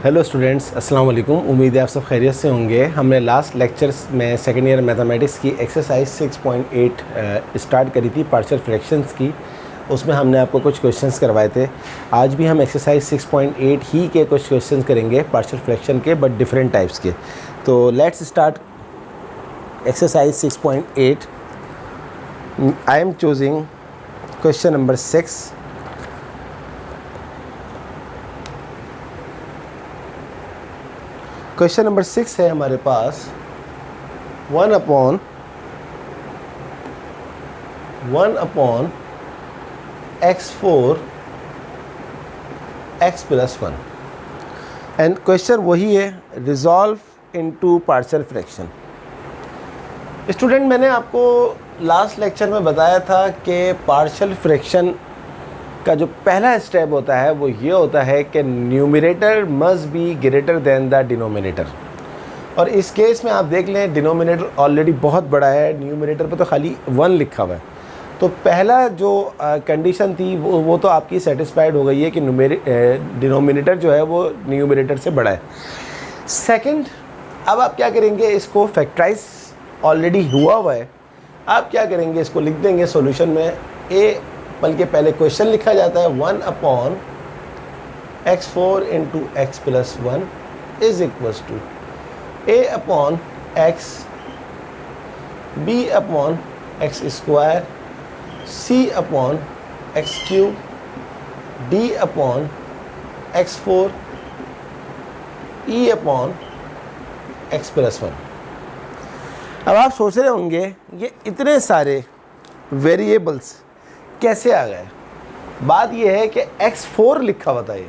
Hello students, अस्सलाम वालेकुम। उम्मीद है आप सब खैरियत से होंगे। हमने लास्ट लेक्चर्स में सेकेंड ईयर मैथमेटिक्स की एक्सरसाइज 6.8 स्टार्ट करी थी पार्शियल फ्रैक्शंस की। उसमें हमने आपको कुछ क्वेश्चंस करवाए थे। आज भी हम एक्सरसाइज 6.8 ही के कुछ क्वेश्चंस करेंगे पार्शियल फ्रैक्शन के, बट डिफरेंट टाइप्स के। तो let's start exercise 6.8। I am choosing question number 6। Question number 6 है हमारे पास 1 upon x4 x plus 1। And question वही है, resolve into partial fraction. Student, मैंने आपको लास्ट लेक्चर में बताया था कि पार्शियल फ्रैक्शन का जो पहला स्टेप होता है वो ये होता है कि numerator must be greater than the denominator. और इस केस में आप देख लें, डिनोमिनेटर ऑलरेडी बहुत बड़ा है, न्यूमरेटर पे तो खाली 1 लिखा हुआ है। तो पहला जो कंडीशन थी वो तो आपकी सेटिस्फाइड हो गई है कि डिनोमिनेटर जो है वो न्यूमरेटर से बड़ा है। सेकंड, अब आप क्या करेंगे, इसको फैक्टराइज ऑलरेडी हुआ है। आप क्या करेंगे, इसको लिख देंगे सॉल्यूशन में बल्कि पहले क्वेश्चन लिखा जाता है 1 upon x4 into x plus 1 is equals to a upon x, b upon x square, c upon x cube, d upon x4, e upon x plus 1। अब आप सोच रहे होंगे ये इतने सारे वेरिएबल्स कैसे आ गए। बात यह है कि x4 लिखा हुआ था, ये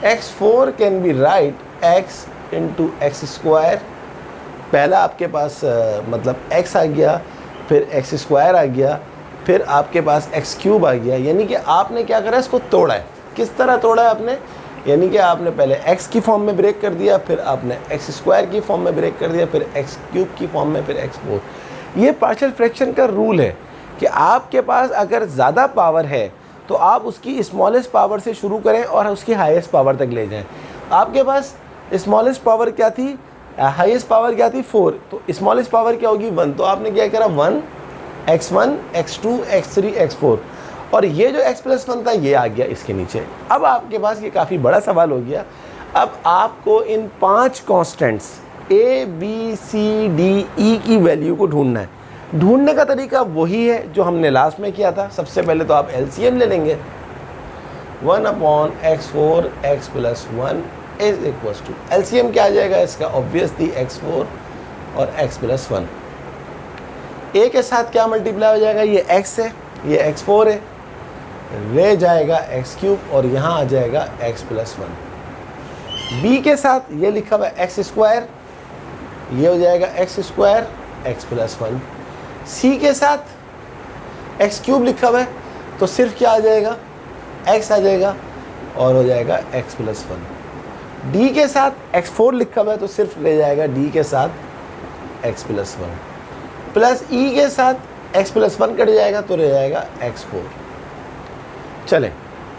x4 can be right x into x square. पहला आपके पास मतलब x आ गया, फिर एक्स स्क्वायर आ गया, फिर आपके पास एक्स क्यूब आ गया। यानी कि आपने क्या करा, इसको तोड़ा है। किस तरह तोड़ा है आपने, यानी कि आपने पहले x की फॉर्म में ब्रेक कर दिया, फिर आपने एक्स स्क्वायर की फॉर्म में ब्रेक कर दिया, फिर एक्स क्यूब की फॉर्म में, फिर x4। ये पार्शियल फ्रैक्शन का रूल है कि आपके पास अगर ज़्यादा पावर है तो आप उसकी स्मॉलेस्ट पावर से शुरू करें और उसकी हाईएस्ट पावर तक ले जाएं। आपके पास स्मॉलेस्ट पावर क्या थी, हाईएस्ट पावर क्या थी, 4। तो स्मॉलेस्ट पावर क्या होगी, 1। तो आपने क्या करा, 1 x1 x2 x3 x4, और ये जो x प्लस 1 था ये आ गया इसके नीचे। अब आपके पास ये काफ़ी बड़ा सवाल हो गया। अब आपको इन 5 constants a b c d e की वैल्यू को ढूंढना है। ढूंढने का तरीका वही है जो हमने लास्ट में किया था। सबसे पहले तो आप एलसीएम ले लेंगे। 1 upon x4 x plus 1 is equals to, LCM क्या आ जाएगा इसका, ऑब्वियसली x4 और x प्लस 1। a के साथ क्या मल्टीप्लाई हो जाएगा, ये x है, ये x4 है, ले जाएगा x क्यूब और यहाँ आ जाएगा x प्लस 1। b के साथ ये लिखा हुआ है x स्क्वायर, ये हो जाएगा x स्क्वायर x प्लस 1। सी के साथ एक्स क्यूब लिखा हुआ है तो सिर्फ क्या आ जाएगा, एक्स आ जाएगा और हो जाएगा एक्स प्लस 1। डी के साथ x4 लिखा हुआ है तो सिर्फ ले जाएगा डी के साथ एक्स प्लस 1, प्लस ई के साथ एक्स प्लस 1 कट जाएगा तो रह जाएगा x4। चलें,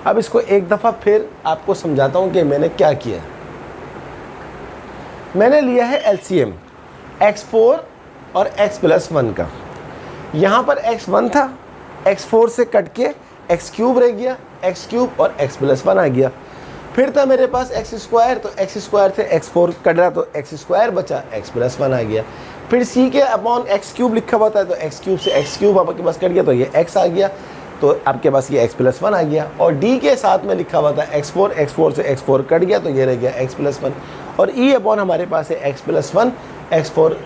अब इसको एक दफ़ा फिर आपको समझाता हूँ कि मैंने क्या किया। मैंने लिया है एलसीएम x4 और x प्लस 1 का। यहाँ पर x1 था, x4 से कट के x क्यूब रह गया, x क्यूब और x प्लस 1 आ गया। फिर था मेरे पास x स्क्वायर, तो x स्क्वायर से x4 कट रहा तो x स्क्वायर बचा, x प्लस 1 आ गया। फिर c के अपॉन x क्यूब लिखा हुआ था तो x क्यूब से x क्यूब आपके पास कट गया तो ये x आ गया, तो आपके पास ये x प्लस 1 आ गया। और d के साथ में लिखा हुआ था x4 से x4 कट गया तो ये रह गया x प्लस 1। और e अपॉन हमारे पास है x प्लस 1, x4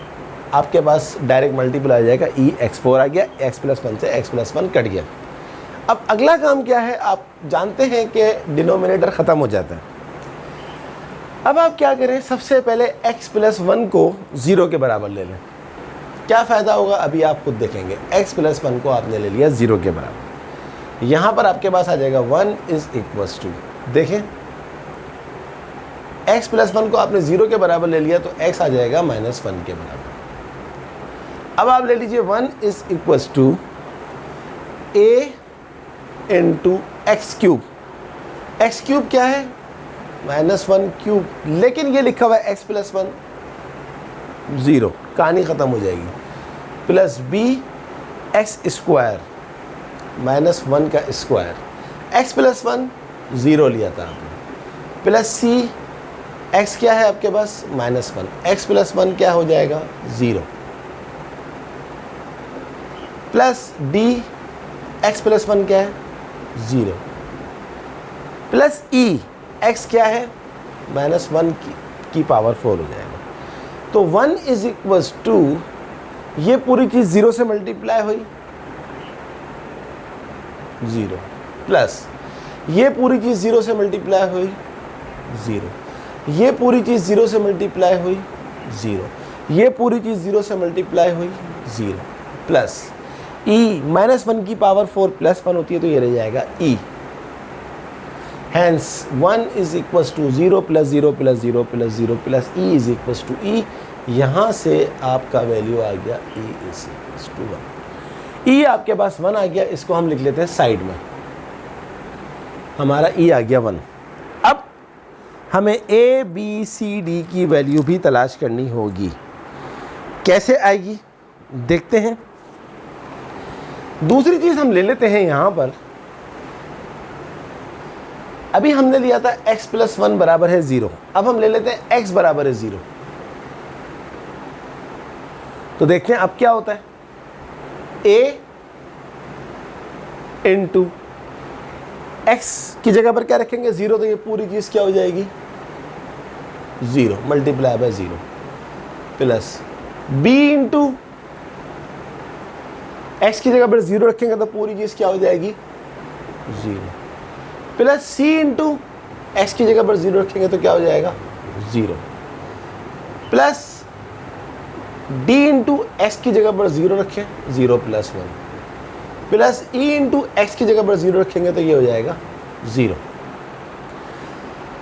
आपके पास डायरेक्ट मल्टीप्लाई आ जाएगा, ई x4 आ गया, x प्लस 1 से x प्लस 1 कट गया। अब अगला काम क्या है, आप जानते हैं कि डिनोमिनेटर ख़त्म हो जाता है। अब आप क्या करें, सबसे पहले x प्लस 1 को 0 के बराबर ले लें। क्या फ़ायदा होगा अभी आप खुद देखेंगे। x प्लस 1 को आपने ले लिया 0 के बराबर, यहाँ पर आपके पास आ जाएगा 1 इज इक्वल्स टू, देखें x प्लस 1 को आपने 0 के बराबर ले लिया तो x आ जाएगा -1 के बराबर। अब आप ले लीजिए 1 is equals to a into x cube. X cube क्या है, -1 क्यूब, लेकिन ये लिखा हुआ है x + 1 0, कहानी ख़त्म हो जाएगी। प्लस b x स्क्वायर -1 का स्क्वायर, x + 1 0 लिया था आपने, प्लस c x क्या है आपके पास -1, x + 1 क्या हो जाएगा 0, प्लस d x + 1 क्या है 0, प्लस e x क्या है -1 की पावर 4 हो जाएगा। तो 1 = ये पूरी चीज़ 0 से मल्टीप्लाई हुई 0, प्लस ये पूरी चीज़ 0 से मल्टीप्लाई हुई 0, ये पूरी चीज़ 0 से मल्टीप्लाई हुई 0, ये पूरी चीज़ 0 से मल्टीप्लाई हुई 0, प्लस e -1 की पावर 4 + 1 होती है तो ये रह जाएगा e। Hence 1 = 0 + 0 + 0 + 0 plus e = e। यहाँ से आपका वैल्यू आ गया e = 1। e आपके पास 1 आ गया, इसको हम लिख लेते हैं साइड में, हमारा e आ गया 1। अब हमें a b c d की वैल्यू भी तलाश करनी होगी। कैसे आएगी देखते हैं। दूसरी चीज़ हम ले लेते हैं यहाँ पर, अभी हमने लिया था x + 1 = 0, अब हम ले लेते हैं x = 0। तो देखते हैं अब क्या होता है, a × x की जगह पर क्या रखेंगे 0, तो ये पूरी चीज़ क्या हो जाएगी 0 × 0, प्लस b × x की जगह पर 0 रखेंगे तो पूरी चीज़ क्या हो जाएगी 0, प्लस c × x की जगह पर 0 रखेंगे तो क्या हो जाएगा 0, प्लस d × x की जगह पर 0 रखें 0 + 1, प्लस e × x की जगह पर 0 रखेंगे तो ये हो जाएगा 0।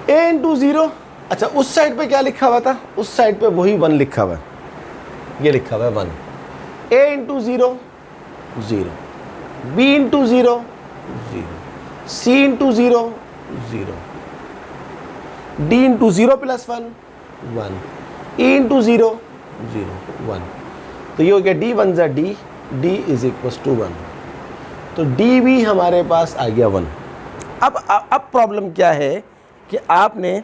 a × 0, अच्छा उस साइड पे क्या लिखा हुआ था, उस साइड पे वही 1 लिखा हुआ है, ये लिखा हुआ है 1। a × 0 0, b × 0 0, c × 0 0, d × 0 + 1 1, e × 0 0 1, तो ये हो गया d 1 = d, d = 1, तो d भी हमारे पास आ गया 1। अब प्रॉब्लम क्या है कि आपने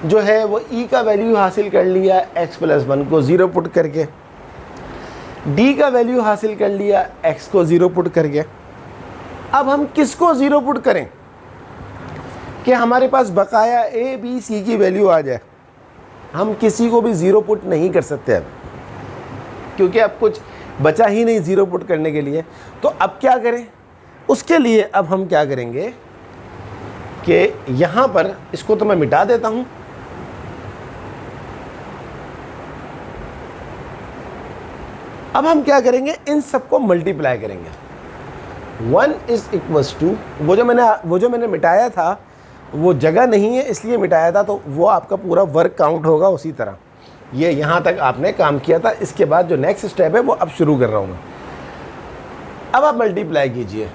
जो है वो e का वैल्यू हासिल कर लिया x + 1 को 0 पुट करके, d का वैल्यू हासिल कर लिया x को 0 पुट करके। अब हम किसको 0 पुट करें कि हमारे पास बकाया a b c की वैल्यू आ जाए। हम किसी को भी 0 पुट नहीं कर सकते अब, क्योंकि अब कुछ बचा ही नहीं 0 पुट करने के लिए। तो अब क्या करें, उसके लिए अब हम क्या करेंगे कि यहाँ पर इसको तो मैं मिटा देता हूँ, अब हम क्या करेंगे इन सबको मल्टीप्लाई करेंगे। 1 = वो जो मैंने मिटाया था वो जगह नहीं है इसलिए मिटाया था, तो वो आपका पूरा वर्क काउंट होगा उसी तरह। ये यहाँ तक आपने काम किया था, इसके बाद जो नेक्स्ट स्टेप है वो अब शुरू कर रहा हूँ मैं। अब आप मल्टीप्लाई कीजिए,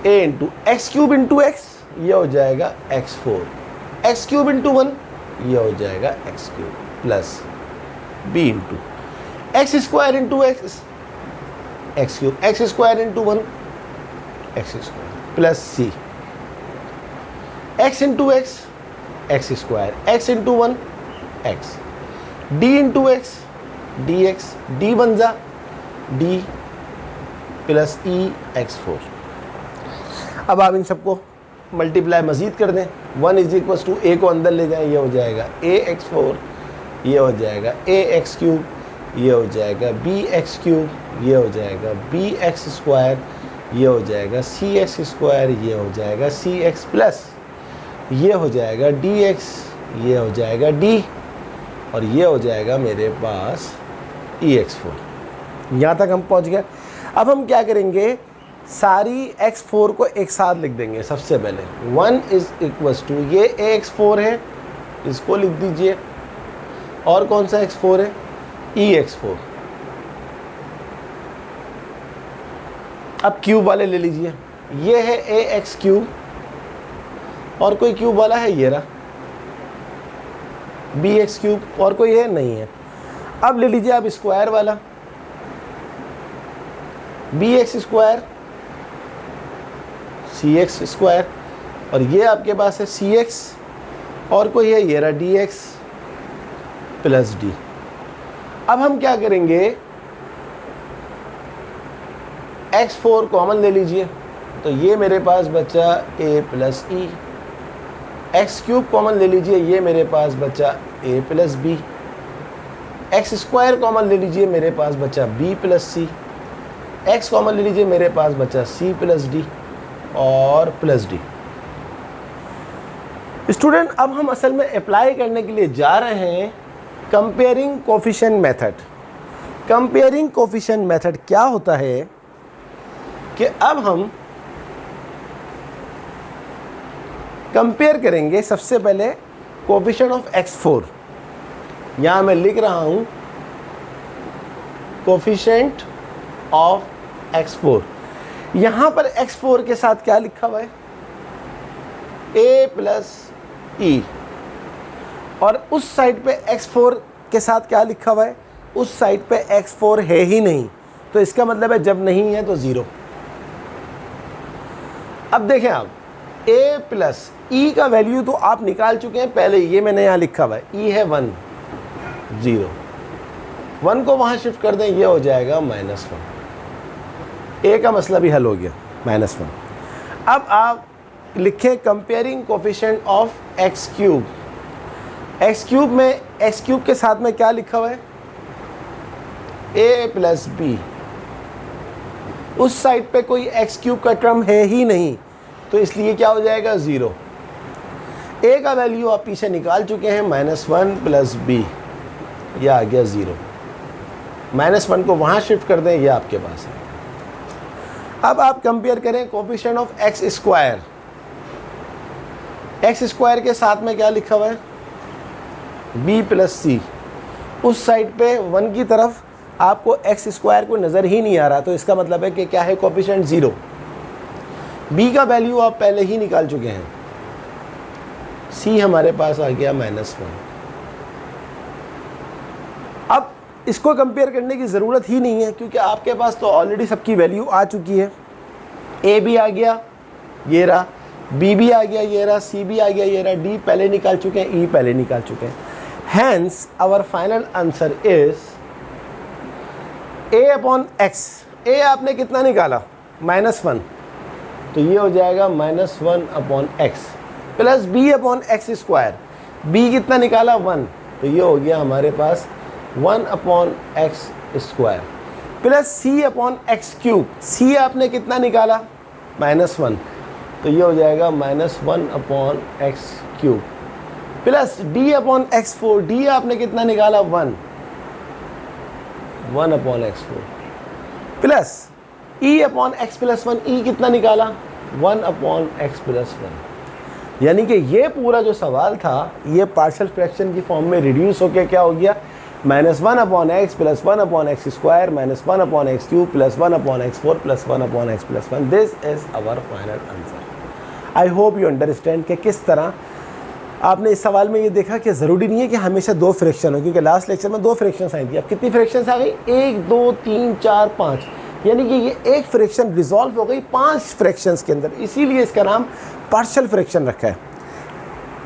a × x³ × x, ये हो जाएगा x4, x³ × 1, ये हो जाएगा x3, plus b × x² × x, x3, x² × 1 x², plus c, x × x, x², x × 1 x, d × x dx, d बन जा d प्लस e x4। अब आप इन सबको मल्टीप्लाई मज़ीद कर दें, 1 = a को अंदर ले जाएं, ये हो जाएगा a x4, ये हो जाएगा a x3, ये हो जाएगा b x3, ये हो जाएगा b x², ये हो जाएगा c x², ये हो जाएगा c x प्लस ये हो जाएगा dx, ये हो जाएगा d, और ये हो जाएगा मेरे पास e x4। यहाँ तक हम पहुँच गए। अब हम क्या करेंगे, सारी x4 को एक साथ लिख देंगे। सबसे पहले 1 = ये a x4 है, इसको लिख दीजिए, और कौन सा x4 है e x4। अब क्यूब वाले ले लीजिए, ये है a x3, और कोई क्यूब वाला है, ये रहा बी एक्स क्यूब, और कोई है नहीं है। अब ले लीजिए आप स्क्वायर वाला, बी एक्स स्क्वायर सी एक्स स्क्वायर, और ये आपके पास है सी एक्स, और कोई है ये रहा डी एक्स प्लस डी। अब हम क्या करेंगे, x4 कॉमन ले लीजिए, तो ये मेरे पास बचा a plus e. X cube common ले लीजिए, ये मेरे पास बचा a plus b. X square common ले लीजिए, मेरे पास बचा b plus c. X common ले लीजिए, मेरे पास बचा c प्लस डी और प्लस डी। स्टूडेंट, अब हम असल में अप्लाई करने के लिए जा रहे हैं comparing coefficient method. Comparing coefficient method क्या होता है कि अब हम कंपेयर करेंगे सबसे पहले कोफिशिएंट ऑफ x4। यहाँ मैं लिख रहा हूँ कोफिशिएंट ऑफ x4। यहाँ पर x4 के साथ क्या लिखा हुआ है, a प्लस ई, और उस साइड पे x4 के साथ क्या लिखा हुआ है, उस साइड पे x4 है ही नहीं, तो इसका मतलब है जब नहीं है तो ज़ीरो। अब देखें आप, a प्लस ई का वैल्यू तो आप निकाल चुके हैं पहले, ये मैंने यहाँ लिखा हुआ है, ई है 1 0, 1 को वहाँ शिफ्ट कर दें, ये हो जाएगा -1। a का मसला भी हल हो गया, -1। अब आप लिखें comparing coefficient of x cube. x cube में x क्यूब के साथ में क्या लिखा हुआ है, a प्लस बी। उस साइड पे कोई x क्यूब का टर्म है ही नहीं, तो इसलिए क्या हो जाएगा 0। a का वैल्यू आप पीछे निकाल चुके हैं, -1 प्लस बी, यह आ गया 0। -1 को वहाँ शिफ्ट कर दें, यह आपके पास है। अब आप कंपेयर करें coefficient of x square. x square के साथ में क्या लिखा हुआ है, b प्लस सी। उस साइड पे 1 की तरफ आपको x स्क्वायर को नज़र ही नहीं आ रहा, तो इसका मतलब है कि क्या है, कोफिशिएंट 0। b का वैल्यू आप पहले ही निकाल चुके हैं, c हमारे पास आ गया -1। अब इसको कंपेयर करने की ज़रूरत ही नहीं है, क्योंकि आपके पास तो ऑलरेडी सबकी वैल्यू आ चुकी है। a भी आ गया, ये रहा, b भी आ गया, ये रहा, c भी आ गया, ये रहा, d पहले निकाल चुके हैं, e पहले निकाल चुके हैं। Hence our final answer is a upon x। a आपने कितना निकाला, -1, तो ये हो जाएगा -1 upon x plus b upon x square. b कितना निकाला, 1, तो ये हो गया हमारे पास 1 upon x square plus c upon x cube. c आपने कितना निकाला, -1, तो ये हो जाएगा -1 upon x cube plus d upon x4। d आपने कितना निकाला, 1 upon x4 plus e upon x plus 1। e कितना निकाला, 1 अपॉन x प्लस 1। यानी कि ये पूरा जो सवाल था, ये पार्शियल फ्रैक्शन की फॉर्म में रिड्यूस होकर क्या हो गया, -1 upon x plus 1 upon x square -1 upon x cube plus 1 upon x4 plus 1 upon x plus 1। This is our final answer. I hope you understand कि किस तरह आपने इस सवाल में ये देखा कि ज़रूरी नहीं है कि हमेशा 2 फ्रैक्शन हो, क्योंकि लास्ट लेक्चर में 2 फ्रैक्शंस आई थी। अब कितनी फ्रैक्शंस आ गई, 1 2 3 4 5, यानी कि ये एक फ्रैक्शन रिजॉल्व हो गई 5 फ्रैक्शंस के अंदर, इसीलिए इसका नाम पार्शियल फ्रैक्शन रखा है।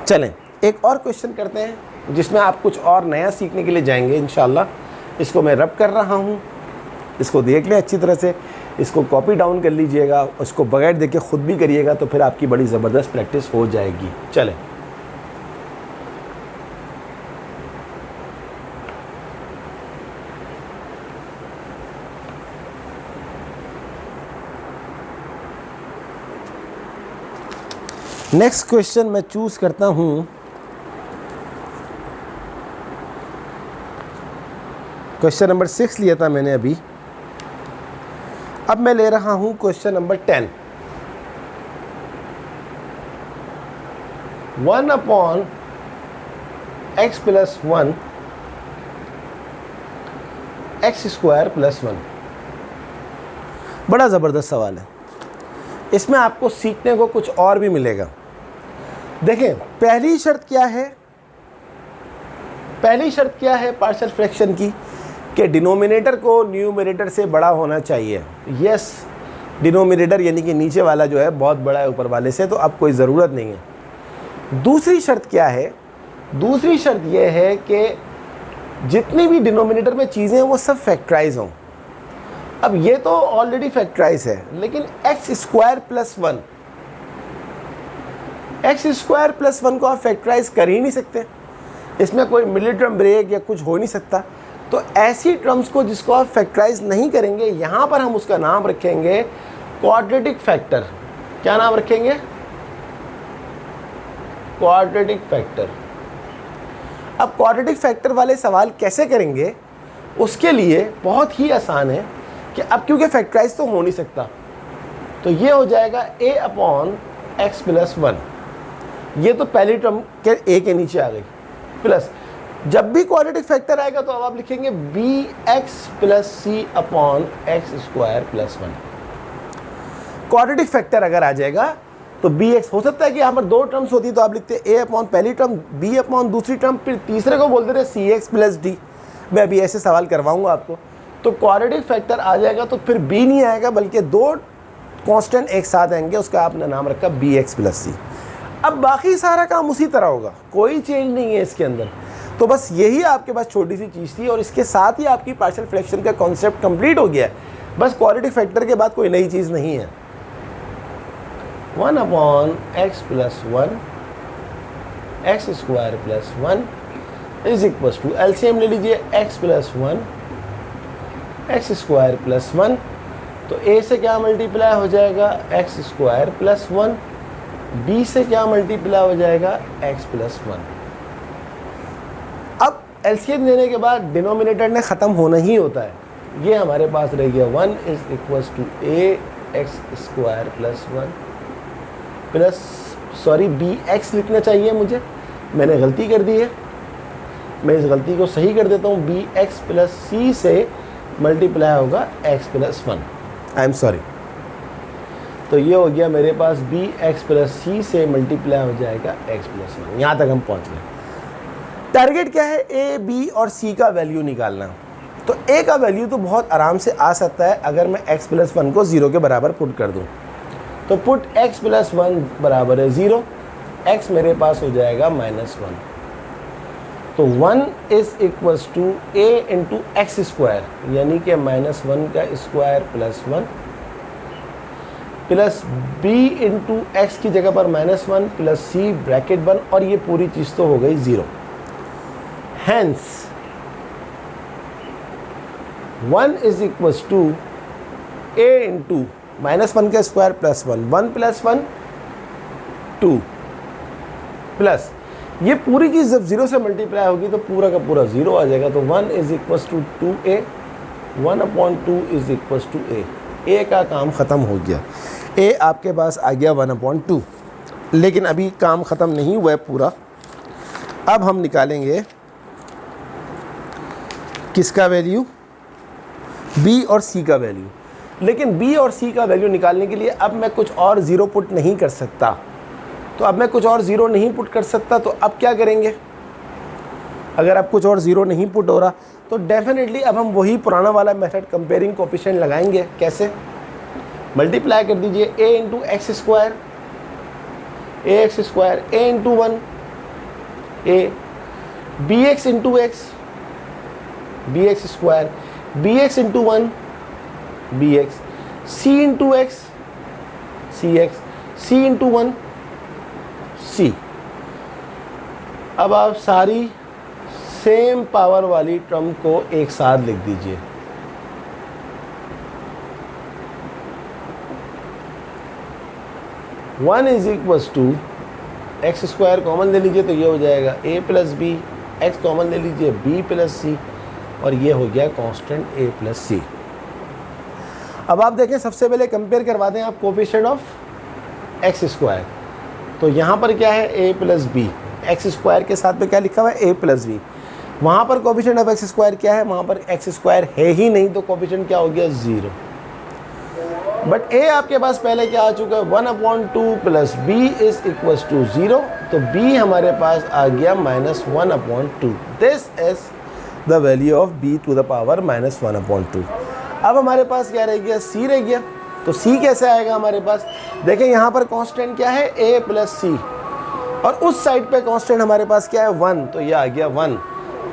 चलें एक और क्वेश्चन करते हैं, जिसमें आप कुछ और नया सीखने के लिए जाएंगे इंशाल्लाह। इसको मैं रब कर रहा हूँ, इसको देख लें अच्छी तरह से, इसको कॉपी डाउन कर लीजिएगा, उसको बगैर देखे ख़ुद भी करिएगा, तो फिर आपकी बड़ी ज़बरदस्त प्रैक्टिस हो जाएगी। चलें नेक्स्ट क्वेश्चन मैं चूज़ करता हूँ क्वेश्चन नंबर 6 लिया था मैंने अभी। अब मैं ले रहा हूँ question number 10। 1 upon x plus 1 x square plus 1। बड़ा ज़बरदस्त सवाल है, इसमें आपको सीखने को कुछ और भी मिलेगा। देखें पहली शर्त क्या है, पहली शर्त क्या है पार्शियल फ्रैक्शन की, कि डिनोमिनेटर को न्यूमरेटर से बड़ा होना चाहिए। यस, डिनोमिनेटर यानी कि नीचे वाला जो है बहुत बड़ा है ऊपर वाले से, तो अब कोई ज़रूरत नहीं है। दूसरी शर्त क्या है, दूसरी शर्त यह है कि जितनी भी डिनोमिनेटर में चीज़ें हैं वो सब फैक्टराइज हों। अब ये तो ऑलरेडी फैक्टराइज है, लेकिन x square plus 1, x square plus 1 को आप फैक्टराइज कर ही नहीं सकते, इसमें कोई मिडिल टर्म ब्रेक या कुछ हो नहीं सकता। तो ऐसी टर्म्स को जिसको आप फैक्टराइज नहीं करेंगे, यहाँ पर हम उसका नाम रखेंगे क्वाड्रेटिक फैक्टर। क्या नाम रखेंगे? Quadratic factor. अब क्वाड्रेटिक फैक्टर वाले सवाल कैसे करेंगे, उसके लिए बहुत ही आसान है कि अब क्योंकि फैक्टराइज तो हो नहीं सकता, तो ये हो जाएगा a अपॉन एक्स प्लस 1। ये तो पहली टर्म के a के नीचे आ गई, प्लस जब भी क्वाड्रेटिक फैक्टर आएगा तो अब आप लिखेंगे B X plus C upon x square plus 1। Quadratic factor अगर आ जाएगा तो बी एक्स, हो सकता है कि यहाँ पर दो टर्म्स होती तो आप लिखते ए अपॉन पहली टर्म, बी अपॉन दूसरी टर्म, फिर तीसरे को बोलते थे सी एक्स प्लस डी। मैं अभी ऐसे सवाल करवाऊंगा आपको। तो क्वाड्रेटिक फैक्टर आ जाएगा तो फिर बी नहीं आएगा, बल्कि दो कांस्टेंट एक साथ आएंगे, उसका आपने नाम रखा बी एक्स प्लस सी। अब बाकी सारा काम उसी तरह होगा, कोई चेंज नहीं है इसके अंदर। तो बस यही आपके पास छोटी सी चीज़ थी और इसके साथ ही आपकी पार्शियल फ्रैक्शन का कॉन्सेप्ट कंप्लीट हो गया है। बस क्वाड्रेटिक फैक्टर के बाद कोई नई चीज़ नहीं है। 1 upon x plus 1 x square plus 1 is equal to, LCM ले लीजिए, x plus 1 x square plus 1, तो ए से क्या मल्टीप्लाई हो जाएगा एक्स स्क्वायर प्लस 1, बी से क्या मल्टीप्लाई हो जाएगा एक्स प्लस 1। अब एलसीएम लेने के बाद डिनोमिनेटर ने ख़त्म होना ही होता है, ये हमारे पास रह गया 1 is equal to a x square plus 1 plus, sorry b x लिखना चाहिए मुझे, मैंने गलती कर दी है, मैं इस गलती को सही कर देता हूँ। बी एक्स प्लस सी से मल्टीप्लाई होगा x plus 1, I am sorry. तो ये हो गया मेरे पास बी एक्स प्लस सी से मल्टीप्लाई हो जाएगा एक्स प्लस 1। यहाँ तक हम पहुँच गए। टारगेट क्या है? ए, बी और सी का वैल्यू निकालना। तो ए का वैल्यू तो बहुत आराम से आ सकता है अगर मैं एक्स प्लस 1 को 0 के बराबर पुट कर दूँ। तो पुट एक्स प्लस 1 बराबर है 0, एक्स मेरे पास हो जाएगा -1। तो 1 is equal to a into x square, यानी कि -1 का square plus 1 plus b into x की जगह पर -1 प्लस सी ब्रैकेट 1, और ये पूरी चीज़ तो हो गई 0। Hence 1 is equals to a into -1 का स्क्वायर प्लस 1, 1 प्लस 1 2 प्लस ये पूरी चीज़ जब 0 से मल्टीप्लाई होगी तो पूरा का पूरा 0 आ जाएगा। तो 1 is equals to 2a, 1 upon 2 is equals to a का काम ख़त्म हो गया। a आपके पास आ गया 1 अपॉन 2, लेकिन अभी काम ख़त्म नहीं हुआ है पूरा। अब हम निकालेंगे किसका वैल्यू? b और c का वैल्यू। लेकिन b और c का वैल्यू निकालने के लिए अब मैं कुछ और ज़ीरो पुट नहीं कर सकता। तो अब मैं कुछ और ज़ीरो नहीं पुट कर सकता, तो अब क्या करेंगे? अगर अब कुछ और ज़ीरो नहीं पुट हो रहा तो डेफिनेटली अब हम वही पुराना वाला मेथड कंपेयरिंग कोफिशिएंट लगाएंगे। कैसे? मल्टीप्लाई कर दीजिए a into x square, a x square, a into 1 a, b x into x, b x square, b x into 1 b x, c into x c x, c into 1 c. अब आप सारी same power वाली term को एक साथ लिख दीजिए। One is equals to x square common ले लीजिए तो ये हो जाएगा a plus b, x common ले लीजिए b प्लस सी, और ये हो गया कांस्टेंट a प्लस सी। अब आप देखें, सबसे पहले कंपेयर करवा दें आप कोफिशिएंट ऑफ एक्स स्क्वायर। तो यहाँ पर क्या है? a plus b, x square के साथ में क्या लिखा हुआ है? a plus b. वहाँ पर कोफिशिएंट ऑफ एक्स स्क्वायर क्या है? वहाँ पर एक्स स्क्वायर है ही नहीं, तो कोफिशिएंट क्या हो गया? 0। बट a आपके पास पहले क्या आ चुका है? 1 upon 2 plus b is equals to 0, तो b हमारे पास आ गया -1/2। This is the value of b to the power -1/2। अब हमारे पास क्या रह गया, c रह गया। तो c कैसे आएगा हमारे पास, देखें यहाँ पर कांस्टेंट क्या है, a + c, और उस साइड पे कांस्टेंट हमारे पास क्या है, 1, तो ये आ गया 1।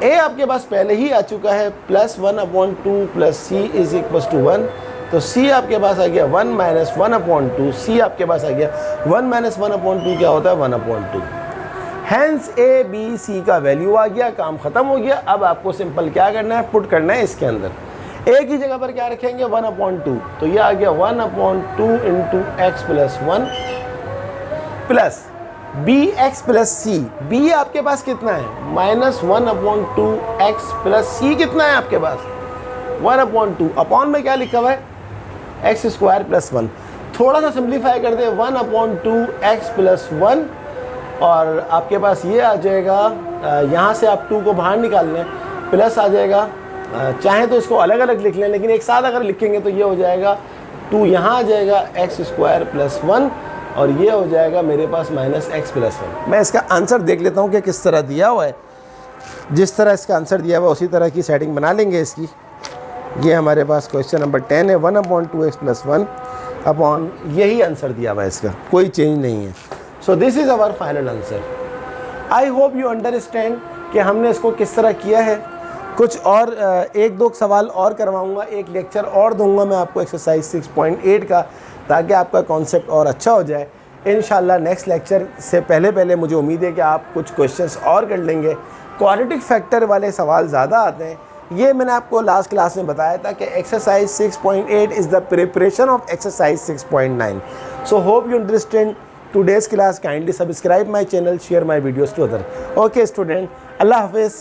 a आपके पास पहले ही आ चुका है +1/2 + c = 1, तो c आपके पास आ गया 1 - 1/2। c आपके पास आ गया 1 - 1/2 क्या होता है, 1/2। हैंस a b c का वैल्यू आ गया, काम खत्म हो गया। अब आपको सिंपल क्या करना है, पुट करना है इसके अंदर। a की जगह पर क्या रखेंगे, 1/2, तो ये आ गया 1/2 × x + 1 plus bx + c। b आपके पास कितना है, -1/2 x + c कितना है आपके पास, 1/2। अपॉन में क्या लिखा हुआ है, x² + 1। थोड़ा सा सिंप्लीफाई कर दे, 1/2 x + 1, और आपके पास ये आ जाएगा, यहाँ से आप 2 को बाहर निकाल लें, प्लस आ जाएगा। चाहे तो इसको अलग अलग लिख लें, लेकिन एक साथ अगर लिखेंगे तो ये हो जाएगा 2 यहाँ आ जाएगा x² + 1, और ये हो जाएगा मेरे पास -x + 1। मैं इसका आंसर देख लेता हूँ कि किस तरह दिया हुआ है। जिस तरह इसका आंसर दिया हुआ है उसी तरह की सेटिंग बना लेंगे इसकी। ये हमारे पास क्वेश्चन नंबर 10 है, 1/2 x + 1 अपॉन, यही आंसर दिया हुआ है इसका, कोई चेंज नहीं है। So this is our final answer. I hope you understand कि हमने इसको किस तरह किया है। कुछ और 1-2 सवाल और करवाऊँगा, एक लेक्चर और दूंगा मैं आपको एक्सरसाइज 6.8 का, ताकि आपका कॉन्सेप्ट और अच्छा हो जाए। इंशाल्लाह नेक्स्ट लेक्चर से पहले मुझे उम्मीद है कि आप कुछ क्वेश्चंस और कर लेंगे। क्वाड्रेटिक फैक्टर वाले सवाल ज़्यादा आते हैं, ये मैंने आपको लास्ट क्लास में बताया था कि exercise 6.8 is the preparation of exercise 6.9। So hope you understand today's class. Kindly subscribe my channel, share my videos to other. Okay student, Allah Hafiz.